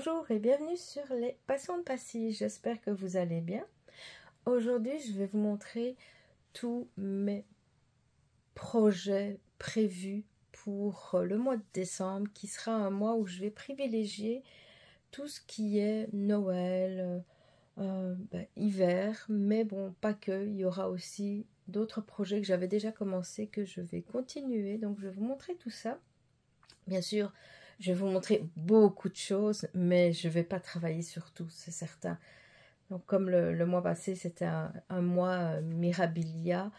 Bonjour et bienvenue sur les Passions de Passy, j'espère que vous allez bien. Aujourd'hui, je vais vous montrer tous mes projets prévus pour le mois de décembre, qui sera un mois où je vais privilégier tout ce qui est Noël, hiver, mais bon, pas que, il y aura aussi d'autres projets que j'avais déjà commencé, que je vais continuer, donc je vais vous montrer tout ça. Bien sûr, je vais vous montrer beaucoup de choses, mais je ne vais pas travailler sur tout, c'est certain. Donc, comme le mois passé, c'était un mois Mirabilia,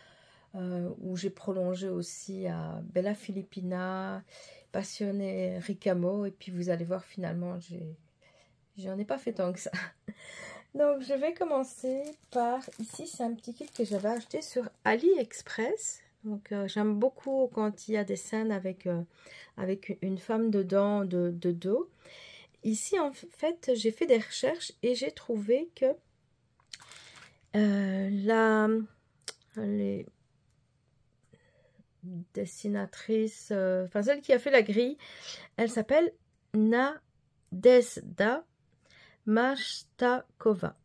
où j'ai prolongé aussi à Bella Filipina, Passione Ricamo, et puis vous allez voir, finalement, j'en ai pas fait tant que ça. Donc, je vais commencer par, ici, c'est un petit kit que j'avais acheté sur AliExpress. Donc, j'aime beaucoup quand il y a des scènes avec une femme dedans, de dos. Ici, en fait, j'ai fait des recherches et j'ai trouvé que les dessinatrices, enfin celle qui a fait la grille, elle s'appelle Nadezhda Mashtakova.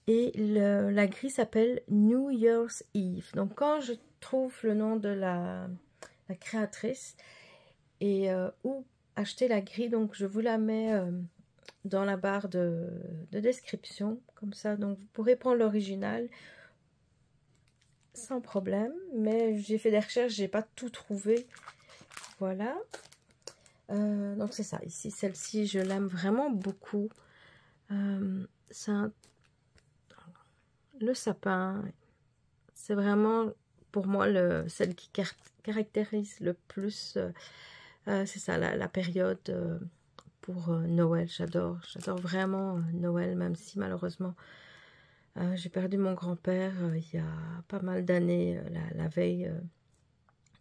Et la grille s'appelle New Year's Eve. Donc quand je trouve le nom de la créatrice et où acheter la grille, donc je vous la mets dans la barre de description, comme ça, donc vous pourrez prendre l'original sans problème, mais j'ai fait des recherches, j'ai pas tout trouvé, voilà. Donc c'est ça, ici, celle-ci, je l'aime vraiment beaucoup, c'est le sapin, c'est vraiment pour moi celle qui caractérise le plus, c'est ça, la période pour Noël. J'adore vraiment Noël, même si malheureusement j'ai perdu mon grand-père il y a pas mal d'années, la veille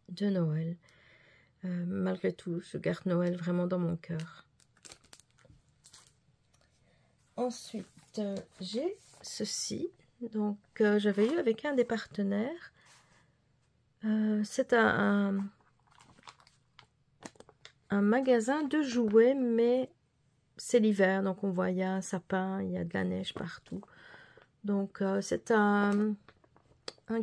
de Noël. Malgré tout, je garde Noël vraiment dans mon cœur. Ensuite, j'ai ceci. Donc, j'avais eu avec un des partenaires. C'est un magasin de jouets, mais c'est l'hiver. Donc, on voit, il y a un sapin, il y a de la neige partout. Donc, c'est un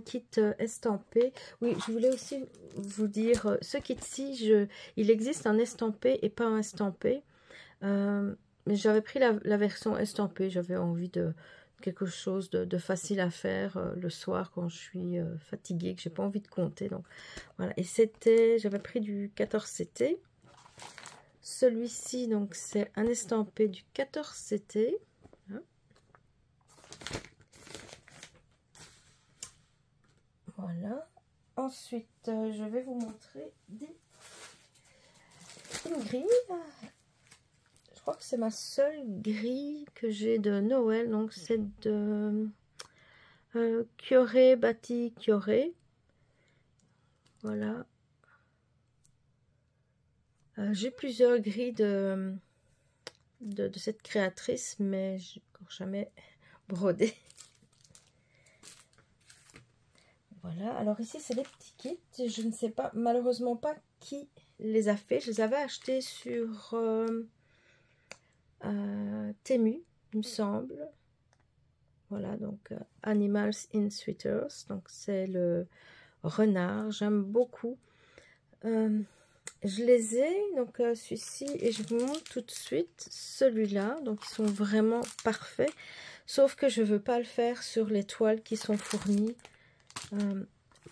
kit estampé. Oui, je voulais aussi vous dire, ce kit-ci, il existe un estampé et pas un estampé. Mais j'avais pris la version estampée. J'avais envie de quelque chose de facile à faire le soir quand je suis fatiguée, que j'ai pas envie de compter. Donc voilà. Et j'avais pris du 14CT. Celui-ci, donc c'est un estampé du 14CT. Voilà. Ensuite, je vais vous montrer une grille. Je crois que c'est ma seule grille que j'ai de Noël. Donc, c'est de Chioré Bati Chioré. Voilà. J'ai plusieurs grilles de cette créatrice, mais je n'ai encore jamais brodé. Voilà, alors ici c'est des petits kits, je ne sais pas, malheureusement pas qui les a fait, je les avais achetés sur Temu, il me semble. Voilà, donc Animals in Sweaters, donc c'est le renard, j'aime beaucoup. Je les ai, donc celui-ci, et je vous montre tout de suite celui-là, donc ils sont vraiment parfaits, sauf que je ne veux pas le faire sur les toiles qui sont fournies.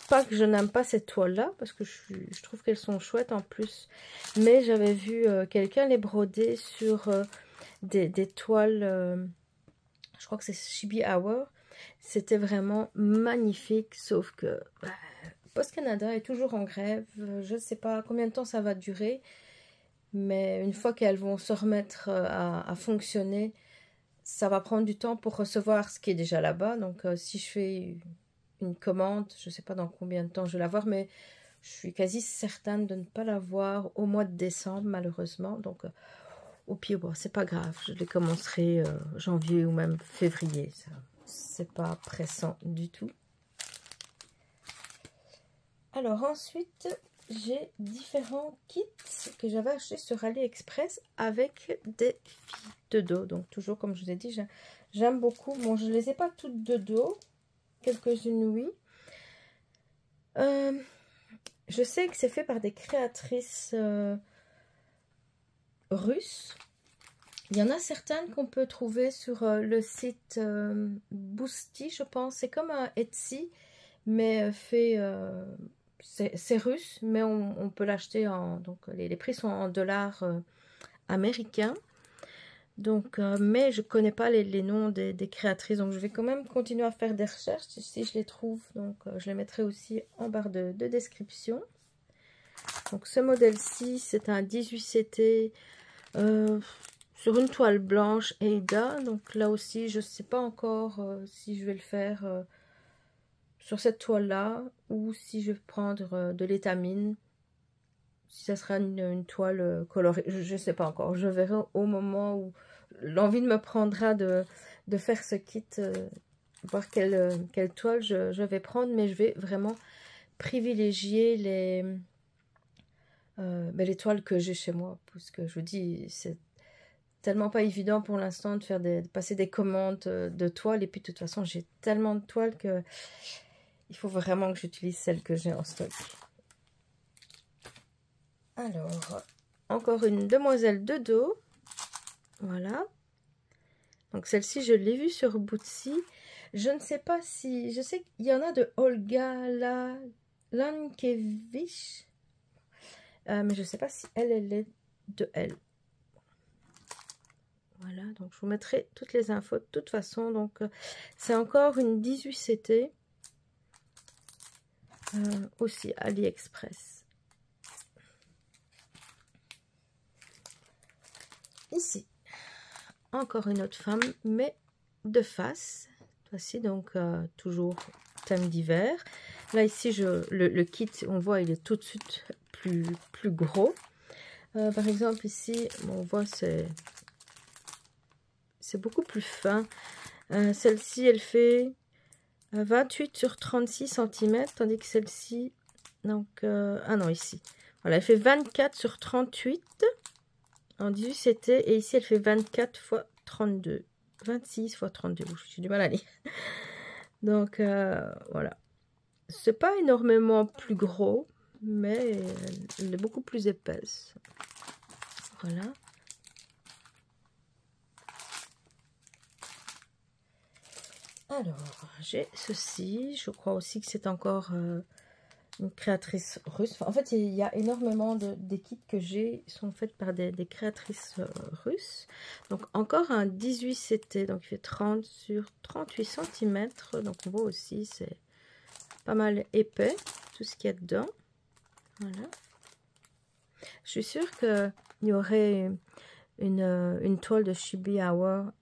Pas que je n'aime pas cette toile là parce que je trouve qu'elles sont chouettes en plus, mais j'avais vu quelqu'un les broder sur des toiles, je crois que c'est Chibi Hour. C'était vraiment magnifique, sauf que Post Canada est toujours en grève. Je ne sais pas combien de temps ça va durer, mais une fois qu'elles vont se remettre à fonctionner, ça va prendre du temps pour recevoir ce qui est déjà là-bas. Donc si je fais une commande, je ne sais pas dans combien de temps je vais l'avoir, mais je suis quasi certaine de ne pas l'avoir au mois de décembre, malheureusement. Donc, au pire, bon, c'est pas grave, je les commencerai janvier ou même février. C'est pas pressant du tout. Alors ensuite, j'ai différents kits que j'avais achetés sur AliExpress avec des filles de dos. Donc toujours comme je vous ai dit, j'aime beaucoup. Bon, je ne les ai pas toutes de dos, quelques-unes oui. Je sais que c'est fait par des créatrices russes. Il y en a certaines qu'on peut trouver sur le site Boosty, je pense. C'est comme un Etsy, mais fait... c'est russe, mais on peut l'acheter en... Donc les prix sont en dollars américains. Donc, mais je ne connais pas les noms des créatrices. Donc je vais quand même continuer à faire des recherches si je les trouve. Donc je les mettrai aussi en barre de description. Donc ce modèle-ci, c'est un 18CT sur une toile blanche Aida. Donc là aussi, je ne sais pas encore si je vais le faire sur cette toile-là ou si je vais prendre de l'étamine. Si ça sera une toile colorée, je ne sais pas encore. Je verrai au moment où l'envie me prendra de faire ce kit, voir quelle toile je vais prendre. Mais je vais vraiment privilégier les toiles que j'ai chez moi. Parce que je vous dis, c'est tellement pas évident pour l'instant de passer des commandes de toiles. Et puis de toute façon, j'ai tellement de toiles que il faut vraiment que j'utilise celles que j'ai en stock. Alors, encore une demoiselle de dos. Voilà. Donc celle-ci, je l'ai vue sur Bootsy. Je ne sais pas si... Je sais qu'il y en a de Olga Lankevich. Mais je ne sais pas si elle est de elle. Voilà, donc je vous mettrai toutes les infos de toute façon. Donc c'est encore une 18CT. Aussi AliExpress. Ici, encore une autre femme, mais de face. Voici donc toujours thème d'hiver. Là, ici, le kit, on voit, il est tout de suite plus gros. Par exemple, ici, on voit, c'est beaucoup plus fin. Celle-ci, elle fait 28 sur 36 cm, tandis que celle-ci, donc, ah non, ici. Voilà, elle fait 24 sur 38 en 18CT, et ici, elle fait 24 x 32. 26 x 32, j'ai du mal à lire. Donc, voilà. C'est pas énormément plus gros, mais elle est beaucoup plus épaisse. Voilà. Alors, j'ai ceci. Je crois aussi que c'est encore une créatrice russe. Enfin, en fait, il y a énormément des kits que j'ai sont faits par des créatrices russes. Donc, encore un 18CT. Donc, il fait 30 sur 38 cm. Donc, on voit aussi, c'est pas mal épais, tout ce qu'il y a dedans. Voilà. Je suis sûre qu'il y aurait une toile de Chibi Hour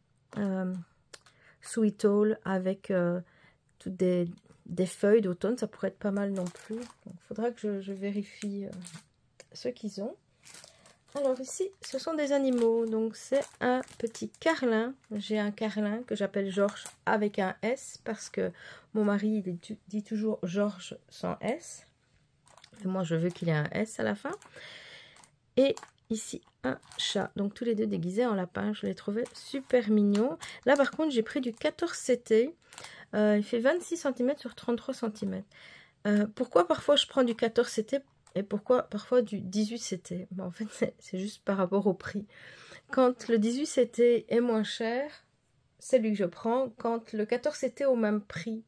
Sweet All avec toutes des feuilles d'automne. Ça pourrait être pas mal non plus. Il faudra que je vérifie ce qu'ils ont. Alors ici, ce sont des animaux. Donc c'est un petit carlin. J'ai un carlin que j'appelle Georges avec un S parce que mon mari il dit toujours Georges sans S. Et moi je veux qu'il ait un S à la fin. Et ici un chat. Donc tous les deux déguisés en lapin. Je les trouvais super mignons. Là par contre j'ai pris du 14CT. Il fait 26 cm sur 33 cm. Pourquoi parfois je prends du 14CT et pourquoi parfois du 18CT? En fait, c'est juste par rapport au prix. Quand le 18CT est moins cher, c'est lui que je prends. Quand le 14CT est au même prix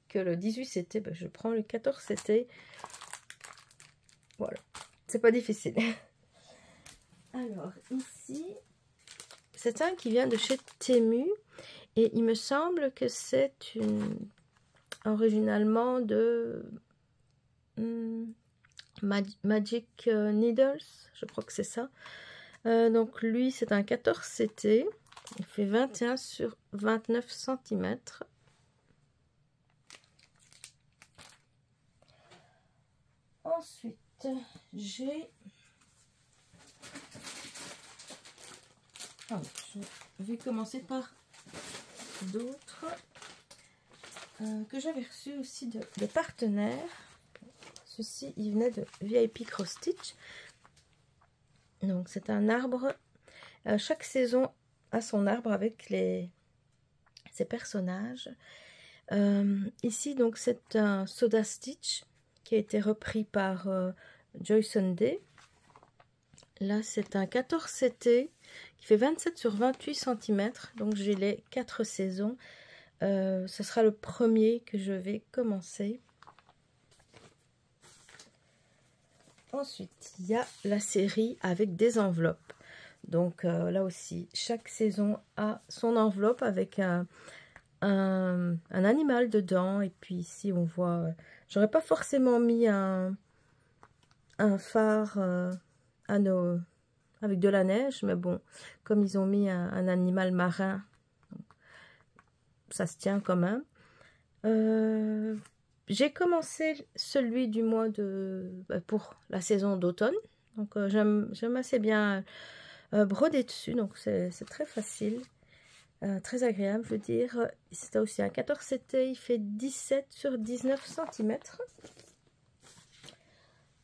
que le 18CT, ben, je prends le 14CT. Voilà, c'est pas difficile. Alors, ici, c'est un qui vient de chez Temu. Et il me semble que c'est originalement de Magic Needles, je crois que c'est ça. Donc lui, c'est un 14CT. Il fait 21 sur 29 cm. Ensuite, j'ai... Ah, je vais commencer par d'autres que j'avais reçus aussi de partenaires. Ceci, il venait de VIP Cross Stitch. Donc, c'est un arbre. Chaque saison a son arbre avec ses personnages. Ici, donc, c'est un Soda Stitch qui a été repris par Joy Sunday. Là, c'est un 14 CT qui fait 27 sur 28 cm. Donc, j'ai les 4 saisons. Ce sera le premier que je vais commencer. Ensuite, il y a la série avec des enveloppes. Donc, là aussi, chaque saison a son enveloppe avec un animal dedans. Et puis ici, on voit... j'aurais pas forcément mis un phare avec de la neige. Mais bon, comme ils ont mis un animal marin, ça se tient quand même. J'ai commencé celui du mois pour la saison d'automne. Donc j'aime assez bien broder dessus. Donc c'est très facile. Très agréable, je veux dire. C'est aussi un 14 CT. Il fait 17 sur 19 cm.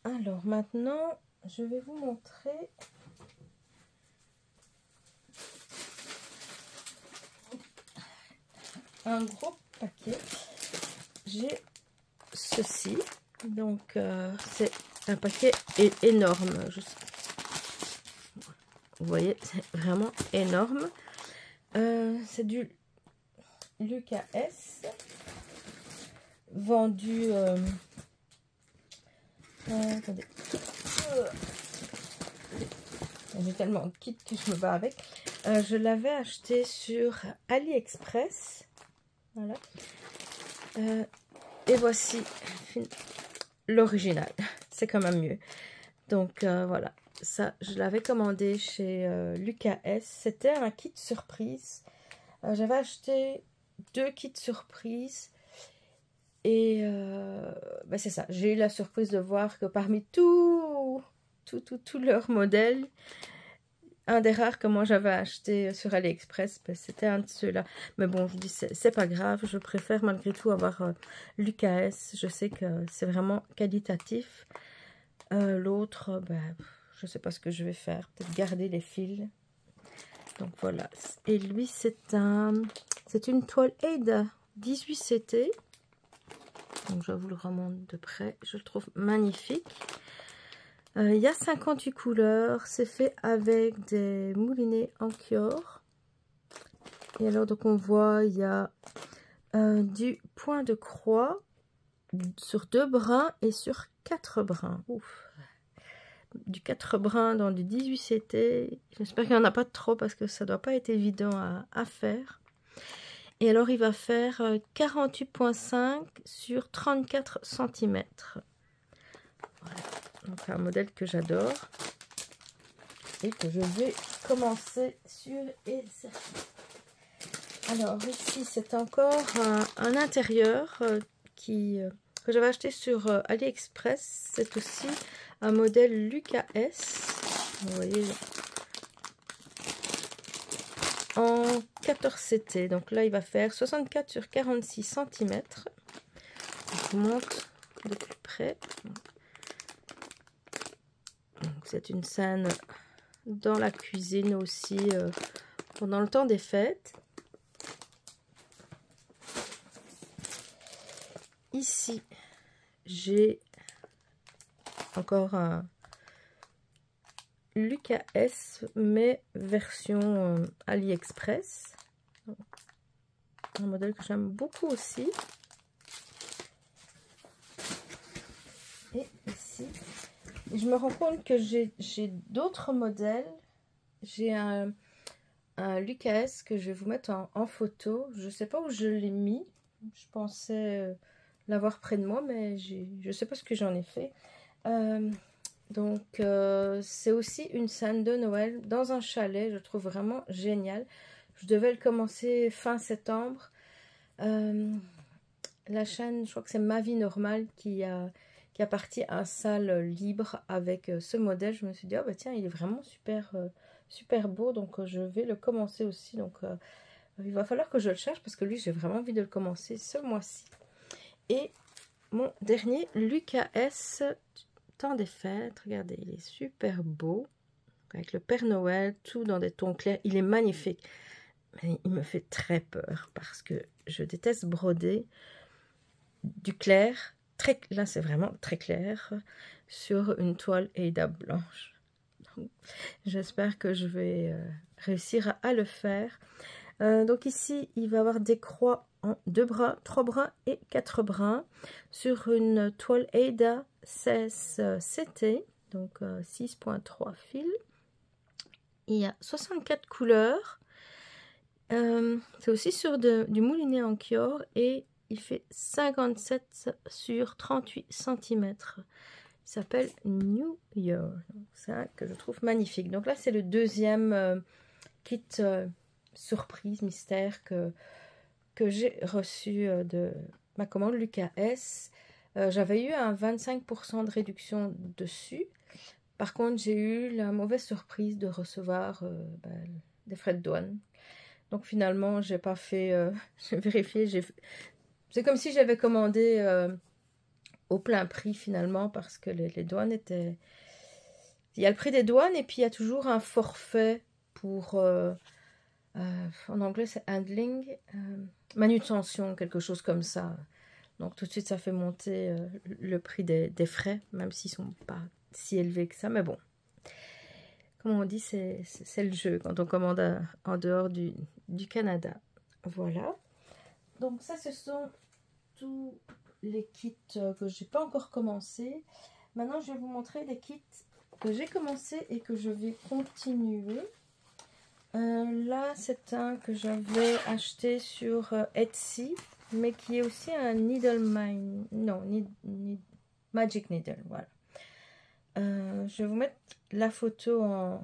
Alors maintenant, je vais vous montrer... un gros paquet. J'ai ceci, donc c'est un paquet énorme. Vous voyez, c'est vraiment énorme. C'est du Lucas S vendu. Attendez, j'ai tellement de kits que je me bats avec. Je l'avais acheté sur AliExpress. Voilà. Et voici l'original. C'est quand même mieux. Donc voilà. Ça, je l'avais commandé chez Lucas S. C'était un kit surprise. J'avais acheté 2 kits surprises. Et ben c'est ça. J'ai eu la surprise de voir que parmi tous leurs modèles, un des rares que moi j'avais acheté sur AliExpress, ben c'était un de ceux-là. Mais bon, je dis, c'est pas grave. Je préfère malgré tout avoir Lucas S. Je sais que c'est vraiment qualitatif. L'autre, ben, je sais pas ce que je vais faire. Peut-être garder les fils. Donc voilà. Et lui, c'est une toile Aida 18 CT. Donc je vous le remonte de près. Je le trouve magnifique. Il y a 58 couleurs. C'est fait avec des moulinets en Kior. Et alors, donc on voit, il y a du point de croix sur 2 brins et sur 4 brins. Ouf. Du 4 brins dans du 18 CT. J'espère qu'il n'y en a pas trop parce que ça ne doit pas être évident à faire. Et alors, il va faire 48,5 sur 34 cm. Voilà. Donc, un modèle que j'adore. Et que je vais commencer sur et certain. Alors, ici, c'est encore un intérieur que j'avais acheté sur AliExpress. C'est aussi un modèle Lucas S. Vous voyez, en 14 CT. Donc là, il va faire 64 sur 46 cm. Je vous montre de plus près. C'est une scène dans la cuisine aussi pendant le temps des fêtes. Ici, j'ai encore un Lucas S, mais version AliExpress. Un modèle que j'aime beaucoup aussi. Et ici, je me rends compte que j'ai d'autres modèles. J'ai un Lucas S que je vais vous mettre en photo. Je ne sais pas où je l'ai mis. Je pensais l'avoir près de moi, mais je ne sais pas ce que j'en ai fait. Donc, c'est aussi une scène de Noël dans un chalet. Je trouve vraiment génial. Je devais le commencer fin septembre. La chaîne, je crois que c'est Ma Vie Normale qui a parti à salle libre avec ce modèle. Je me suis dit, oh bah tiens, il est vraiment super, super beau. Donc, je vais le commencer aussi. Donc, il va falloir que je le cherche parce que lui, j'ai vraiment envie de le commencer ce mois-ci. Et mon dernier Lucas S. Temps des fêtes. Regardez, il est super beau. Avec le Père Noël, tout dans des tons clairs. Il est magnifique. Mais il me fait très peur parce que je déteste broder du clair. Là, c'est vraiment très clair sur une toile Aida blanche. J'espère que je vais réussir à le faire. Donc ici, il va y avoir des croix en 2 brins, 3 brins et 4 brins sur une toile Aida 16 CT, donc 6.3 fils. Il y a 64 couleurs. C'est aussi sur du moulinet en Kior et il fait 57 sur 38 cm. Il s'appelle New Year. C'est un que je trouve magnifique. Donc là, c'est le deuxième kit surprise, mystère que j'ai reçu de ma commande Lucas S. J'avais eu un 25% de réduction dessus. Par contre, j'ai eu la mauvaise surprise de recevoir des frais de douane. Donc finalement, j'ai pas fait... j'ai vérifié. C'est comme si j'avais commandé au plein prix finalement parce que les douanes étaient... Il y a le prix des douanes et puis il y a toujours un forfait pour... en anglais, c'est handling, manutention, quelque chose comme ça. Donc tout de suite, ça fait monter le prix des frais, même s'ils ne sont pas si élevés que ça. Mais bon, comme on dit, c'est le jeu quand on commande en dehors du Canada. Voilà. Donc ça, ce sont tous les kits que je n'ai pas encore commencé. Maintenant, je vais vous montrer des kits que j'ai commencé et que je vais continuer. Là, c'est un que j'avais acheté sur Etsy, mais qui est aussi un Needle Mine. Non, Magic Needle, voilà. Je vais vous mettre la photo en...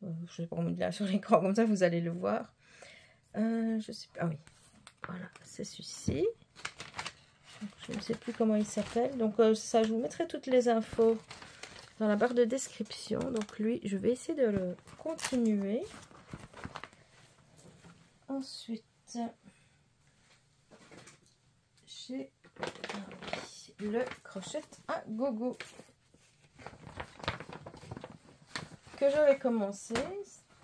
je vais pas vous mettre là sur l'écran, comme ça vous allez le voir. Je sais pas, ah oui, voilà, c'est celui-ci. Je ne sais plus comment il s'appelle. Donc ça, je vous mettrai toutes les infos dans la barre de description. Donc lui, je vais essayer de le continuer. Ensuite, j'ai le crochet à gogo que j'avais commencé.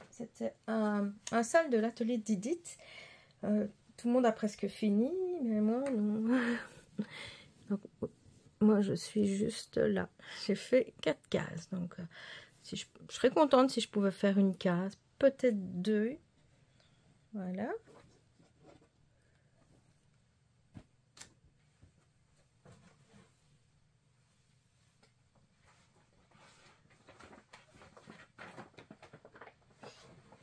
C'était un salle de l'atelier d'Edith. Tout le monde a presque fini, mais moi non. Donc, moi je suis juste là. J'ai fait 4 cases. Donc si je serais contente si je pouvais faire une case, peut-être 2. Voilà.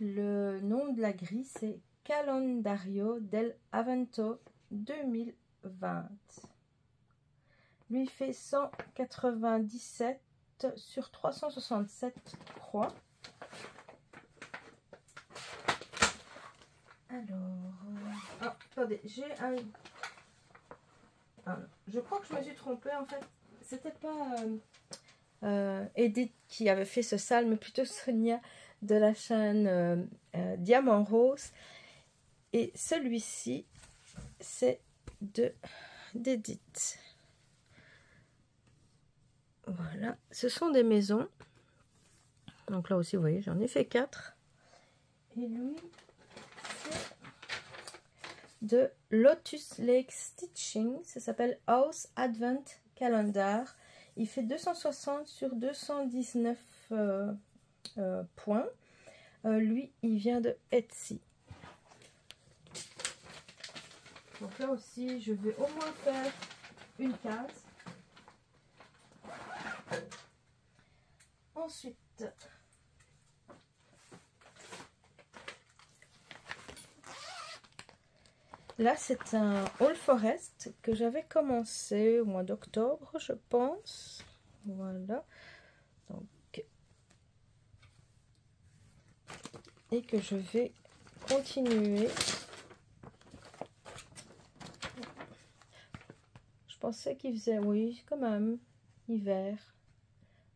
Le nom de la grille, c'est Calendario del Avento 2020. Lui fait 197 sur 367 croix. Alors, attendez, j'ai un... je crois que je me suis trompée en fait. C'était pas Edith qui avait fait ce salle, mais plutôt Sonia de la chaîne Diamant Rose. Et celui-ci, c'est d'Edith. Voilà, ce sont des maisons. Donc là aussi, vous voyez, j'en ai fait 4. Et lui, c'est de Lotus Lake Stitching. Ça s'appelle House Advent Calendar. Il fait 260 sur 219 points. Lui, il vient de Etsy. Donc là aussi, je vais au moins faire une case. Ensuite, là, c'est un All Forest que j'avais commencé au mois d'octobre, je pense. Voilà. Donc, et que je vais continuer. Je pensais qu'il faisait, oui, quand même, hiver.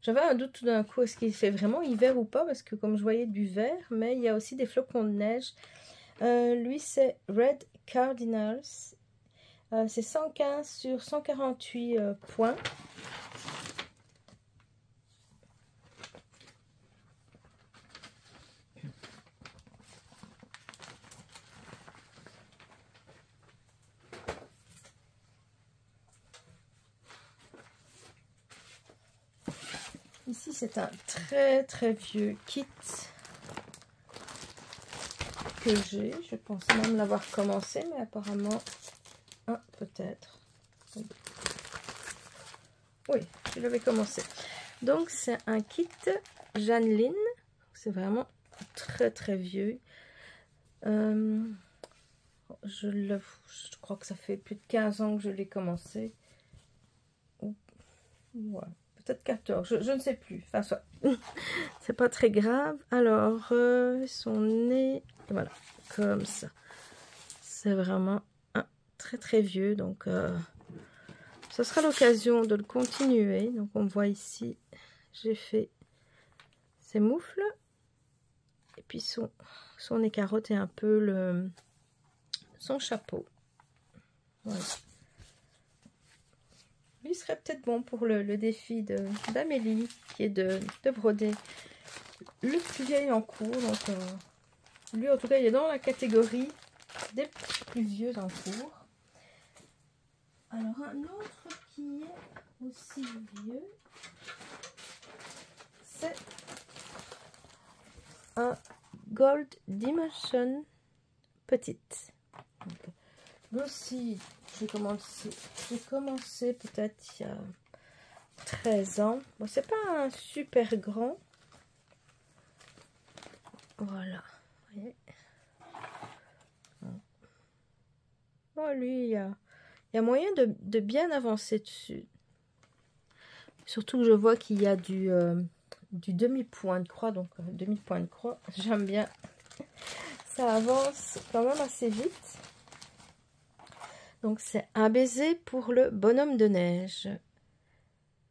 J'avais un doute tout d'un coup, est-ce qu'il fait vraiment hiver ou pas? Parce que comme je voyais du vert, mais il y a aussi des flocons de neige. Lui, c'est Red Cardinals. C'est 115 sur 148 points. Ici, c'est un très vieux kit que j'ai. Je pense même l'avoir commencé, mais apparemment, peut-être. Oui, je l'avais commencé. Donc, c'est un kit Jeanneline. C'est vraiment très vieux. Je crois que ça fait plus de 15 ans que je l'ai commencé. Ouais. Peut-être 14, je ne sais plus. Enfin, soit. C'est pas très grave. Alors, son nez, voilà, comme ça. C'est vraiment un très vieux. Donc, ce sera l'occasion de le continuer. Donc, on voit ici, j'ai fait ses moufles. Et puis, son nez carotte et un peu son chapeau. Voilà. Lui serait peut-être bon pour le défi d'Amélie, qui est de broder le plus vieil en cours. Donc, lui, en tout cas, il est dans la catégorie des plus vieux en cours. Alors, un autre qui est aussi vieux, c'est un Gold Dimension petite. Donc, lui aussi, j'ai commencé peut-être il y a 13 ans. Bon, c'est pas un super grand. Voilà. Vous voyez. Bon, lui, il y a moyen de bien avancer dessus. Surtout que je vois qu'il y a du demi-point de croix. Donc, demi-point de croix, j'aime bien. Ça avance quand même assez vite. Donc, c'est un baiser pour le bonhomme de neige.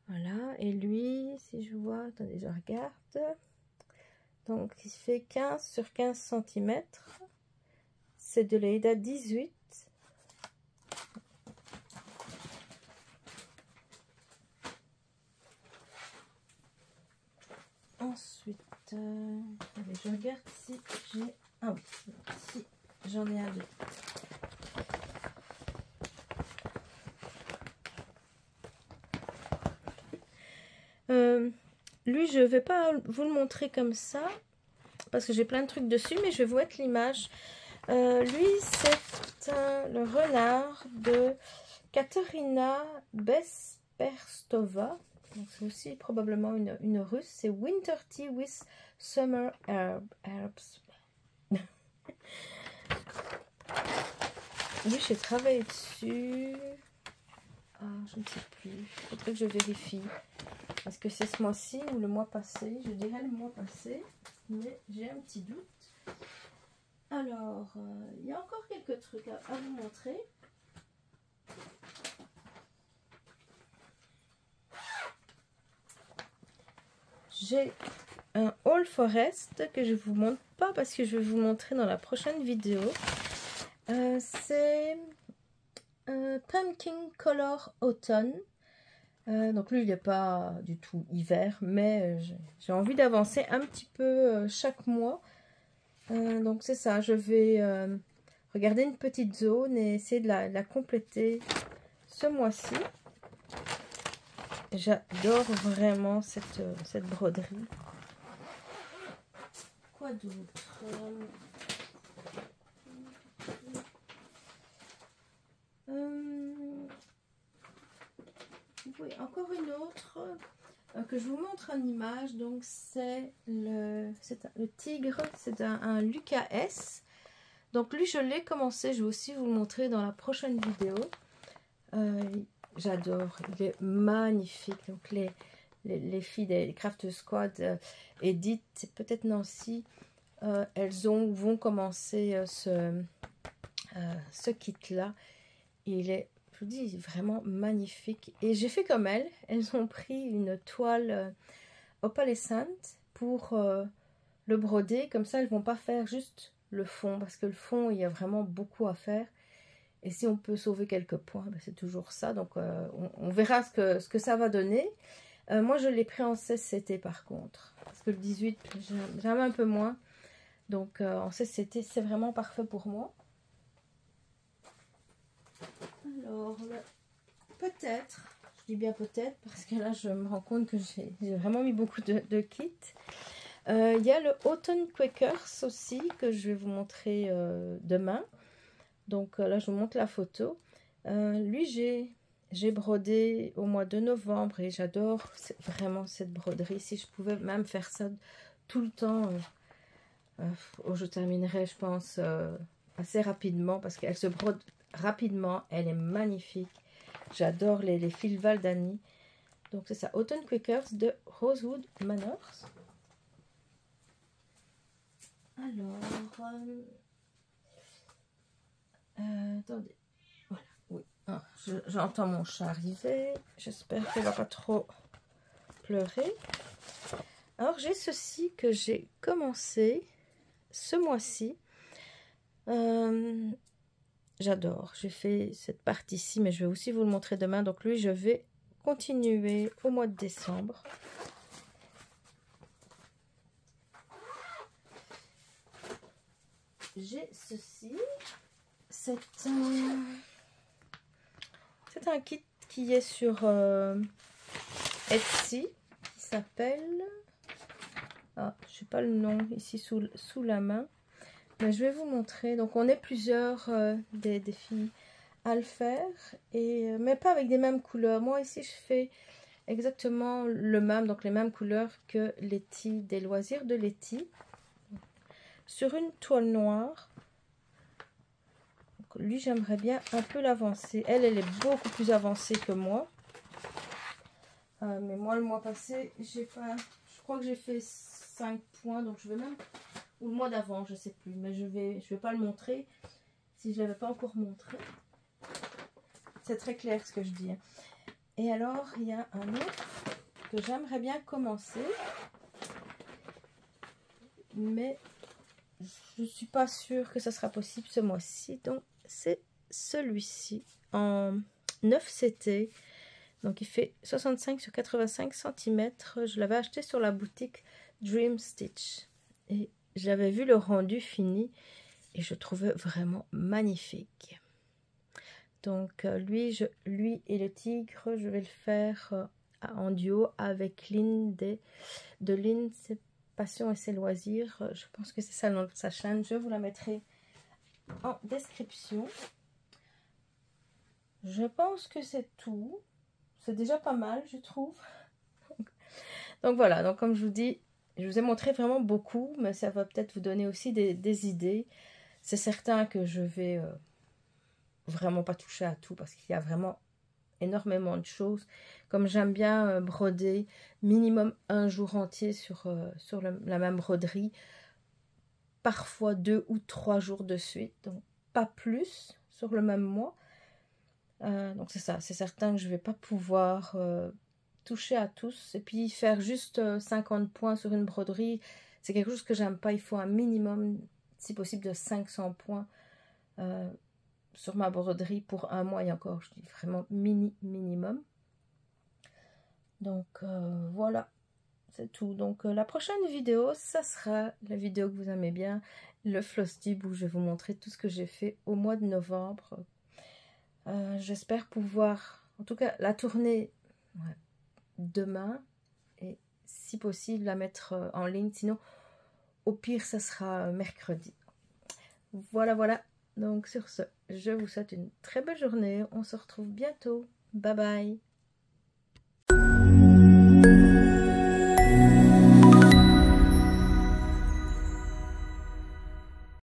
Voilà. Et lui, si je vois, attendez, je regarde. Donc, il fait 15 sur 15 cm. C'est de l'Aida 18. Ensuite, allez, je regarde si j'ai... Ah oui, si j'en ai un deux. Lui, je ne vais pas vous le montrer comme ça, parce que j'ai plein de trucs dessus, mais je vais vous mettre l'image. Lui, c'est le renard de Katerina Besperstova. C'est aussi probablement une russe. C'est Winter Tea with Summer Herbs. Lui, j'ai travaillé dessus. Ah, je ne sais plus. Il faudrait que je vérifie. Est-ce que c'est ce mois-ci ou le mois passé? Je dirais le mois passé, mais j'ai un petit doute. Alors, il y a encore quelques trucs à vous montrer. J'ai un All Forest que je ne vous montre pas parce que je vais vous montrer dans la prochaine vidéo. C'est Pumpkin Color Autumn. Donc lui, il n'est pas du tout hiver, mais j'ai envie d'avancer un petit peu chaque mois. Donc c'est ça, je vais regarder une petite zone et essayer de la compléter ce mois-ci. J'adore vraiment cette broderie. Quoi d'autre? Oui, encore une autre que je vous montre en image. Donc c'est le tigre, c'est un Lucas S. Donc lui, je l'ai commencé, je vais aussi vous le montrer dans la prochaine vidéo. J'adore, il est magnifique. Donc les filles des Craft Squad, Edith, peut-être Nancy, elles vont commencer ce kit-là. Il est, je vous dis, vraiment magnifique. Et j'ai fait comme elles. Elles ont pris une toile opalescente pour le broder. Comme ça, elles ne vont pas faire juste le fond. Parce que le fond, il y a vraiment beaucoup à faire. Et si on peut sauver quelques points, ben c'est toujours ça. Donc, on verra ce que ça va donner. Moi, je l'ai pris en 16CT par contre. Parce que le 18, j'aime un peu moins. Donc, en 16CT, c'est vraiment parfait pour moi. Alors, peut-être, je dis bien peut-être, parce que là, je me rends compte que j'ai vraiment mis beaucoup de kits. Il y a le Autumn Quakers aussi, que je vais vous montrer demain. Donc là, je vous montre la photo. Lui, j'ai brodé au mois de novembre et j'adore vraiment cette broderie. Si je pouvais même faire ça tout le temps, je terminerai, je pense, assez rapidement parce qu'elle se brode rapidement. Elle est magnifique. J'adore les fils Valdani. Donc c'est ça, Autumn Quakers de Rosewood Manors. Alors, attendez, voilà, oui, ah, j'entends mon chat arriver, j'espère qu'elle va pas trop pleurer. Alors j'ai ceci que j'ai commencé ce mois-ci, j'adore, j'ai fait cette partie-ci, mais je vais aussi vous le montrer demain, donc lui je vais continuer au mois de décembre. J'ai ceci. C'est un kit qui est sur Etsy, qui s'appelle... Ah, je n'ai pas le nom ici sous la main. Mais je vais vous montrer. Donc, on est plusieurs des filles à le faire. Mais pas avec des mêmes couleurs. Moi, ici, je fais exactement le même. Donc, les mêmes couleurs que Letty, des loisirs de Letty. Sur une toile noire. Lui, j'aimerais bien un peu l'avancer. Elle est beaucoup plus avancée que moi. Mais moi, le mois passé, j'ai pas... Je crois que j'ai fait 5 points. Donc, je vais même... Ou le mois d'avant, je sais plus. Mais je vais pas le montrer. Si je ne l'avais pas encore montré. C'est très clair ce que je dis. Et alors, il y a un autre que j'aimerais bien commencer. Mais je ne suis pas sûre que ça sera possible ce mois-ci. Donc, c'est celui-ci en 9CT. Donc, il fait 65 sur 85 cm. Je l'avais acheté sur la boutique Dream Stitch. Et j'avais vu le rendu fini. Et je trouvais vraiment magnifique. Donc, lui et le tigre, je vais le faire en duo avec Lynn de Lynn, ses passions et ses loisirs. Je pense que c'est ça le nom de sa chaîne. Je vous la mettrai en description. Je pense que c'est tout. C'est déjà pas mal, je trouve. Donc voilà, donc comme je vous dis, je vous ai montré vraiment beaucoup, mais ça va peut-être vous donner aussi des idées. C'est certain que je vais vraiment pas toucher à tout parce qu'il y a vraiment énormément de choses. Comme j'aime bien broder minimum un jour entier sur la même broderie, parfois 2 ou 3 jours de suite, donc pas plus sur le même mois. Donc c'est ça, c'est certain que je vais pas pouvoir toucher à tous et puis faire juste 50 points sur une broderie, c'est quelque chose que j'aime pas. Il faut un minimum, si possible, de 500 points sur ma broderie pour un mois, et encore je dis vraiment minimum. Donc voilà, c'est tout. Donc la prochaine vidéo, ça sera la vidéo que vous aimez bien, le floss tube, où je vais vous montrer tout ce que j'ai fait au mois de novembre. J'espère pouvoir, en tout cas la tourner demain, et si possible la mettre en ligne, sinon au pire ça sera mercredi. Voilà, donc sur ce, je vous souhaite une très belle journée, on se retrouve bientôt, bye bye.